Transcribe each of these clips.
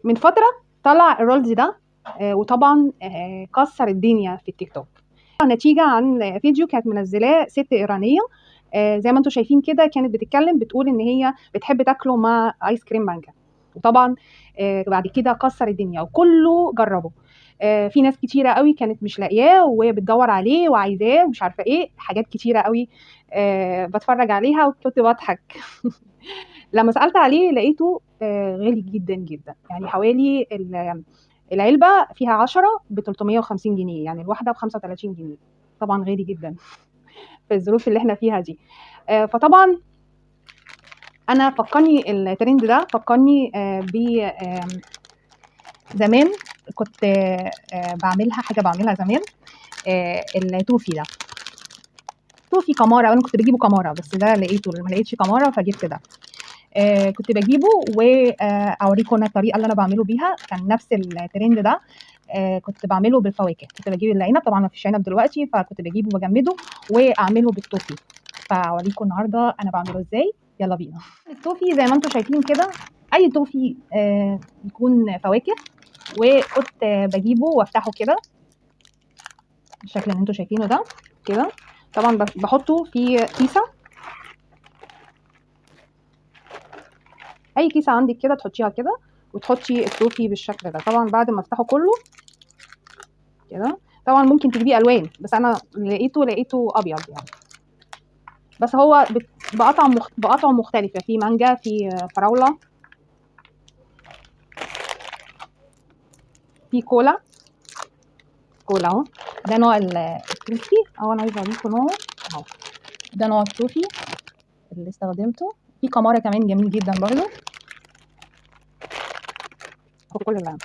من فترة طلع الرولز ده وطبعا كسر الدنيا في التيك توك نتيجة عن فيديو كانت منزلاه ست إيرانية. زي ما انتم شايفين كده كانت بتتكلم بتقول ان هي بتحب تاكله مع ايس كريم مانجا، وطبعا بعد كده كسر الدنيا وكله جربه. في ناس كتيرة قوي كانت مش لاقياه وهي بتدور عليه وعايزاه ومش عارفة ايه، حاجات كتيرة قوي بتفرج عليها وكنت بضحك. لما سألت عليه لقيته غالي جدا جدا، يعني حوالي العلبة فيها 10 ب 350 جنيه، يعني الواحدة ب 35 جنيه. طبعا غالي جدا في الظروف اللي احنا فيها دي. فطبعا انا فكرني الترند ده فكرني ب زمان كنت بعملها حاجه بعملها زمان. التوفي ده توفي كمارة، انا كنت بجيبه كمارة بس ده لقيته ما لقيتش كمارة فجبت ده. كنت بجيبه واوريكم انا الطريقه اللي انا بعمله بيها. كان نفس الترند ده. كنت بعمله بالفواكه، كنت بجيب العنب، طبعا ما فيش عنب دلوقتي فكنت بجيبه وبجمده واعمله بالتوفي. فاوريكم النهارده انا بعمله ازاي. يلا بينا. التوفي زي ما انتم شايفين كده، اي توفي يكون فواكه، وكنت بجيبه وافتحه كده بالشكل اللي انتم شايفينه ده كده. طبعا بحطه في كيسه، اي كيسه عندك كده تحطيها كده وتحطي التوفي بالشكل ده. طبعا بعد ما افتحه كله كده، طبعا ممكن تجيبيه الوان بس انا لقيته ابيض يعني. بس هو بقطع مختلفه، في مانجا، في فراوله، في كولا اهو. ده نوع التوفي اهو، انا عايزه اوريكم نوعه اهو. ده نوع التوفي اللي استخدمته. في كمارة كمان جميل جدا برضه هو كل اللي عندي.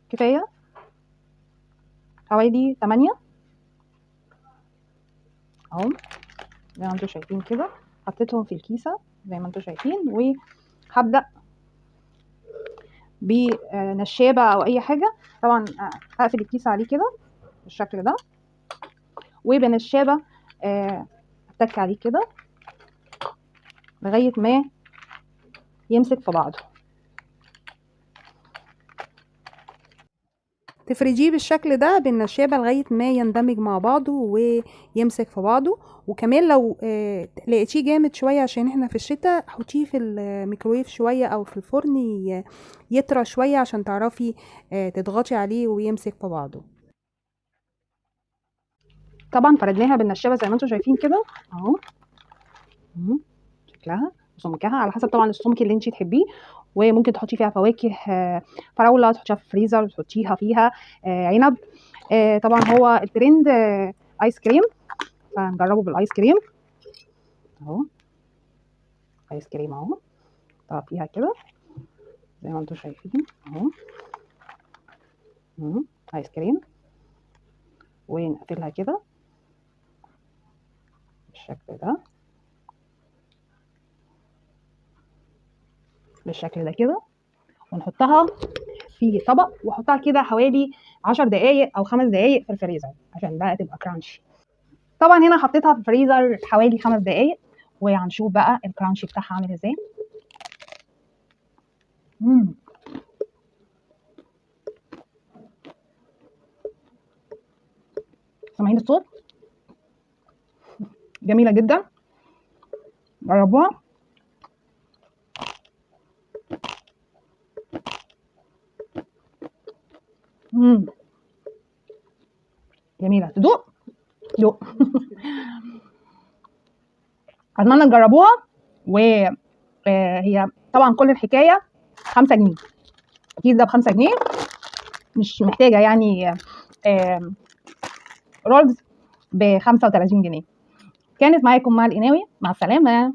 كفايه حوالي 8 اهو زي ما انتم شايفين كده. حطيتهم في الكيسه زي ما انتم شايفين، وهبدا بنشابه او اي حاجه. طبعا هقفل الكيسه عليه كده بالشكل ده، وبنشابه اتك عليه كده لغايه ما يمسك في بعضه. تفرديه بالشكل ده بالنشابة لغاية ما يندمج مع بعضه ويمسك في بعضه. وكمان لو لقيتيه جامد شوية عشان احنا في الشتاء، حطيه في الميكرويف شوية او في الفرن يطرى شوية عشان تعرفي تضغطي عليه ويمسك في بعضه. طبعا فردناها بالنشابة زي ما انتم شايفين كده اهو. شكلها وسمكها على حسب طبعا السمك اللي انت تحبيه، وممكن تحطي فيها فواكه، فراوله تحطيها في الفريزر وتحطيها فيها عنب. طبعا هو الترند ايس كريم، فنجربه بالايس كريم اهو. ايس كريم اهو طبعا فيها كده زي ما انتم شايفين اهو. ايس كريم، ونقفلها كده بالشكل ده كده، ونحطها في طبق واحطها كده حوالي 10 دقايق او 5 دقايق في الفريزر عشان بقى تبقى كرانشي. طبعا هنا حطيتها في الفريزر حوالي 5 دقايق، وهنشوف بقى الكرانشي بتاعها عامل ازاي. سامعين الصوت؟ جميله جدا، جربوها. جميله، تدوق دوق. اتمنى تجربوها. وهي طبعا كل الحكايه 5 جنيه، الكيس ده ب5 جنيه، مش محتاجه يعني رولز ب35 جنيه. كانت معاكم مع القناوي، مع السلامه.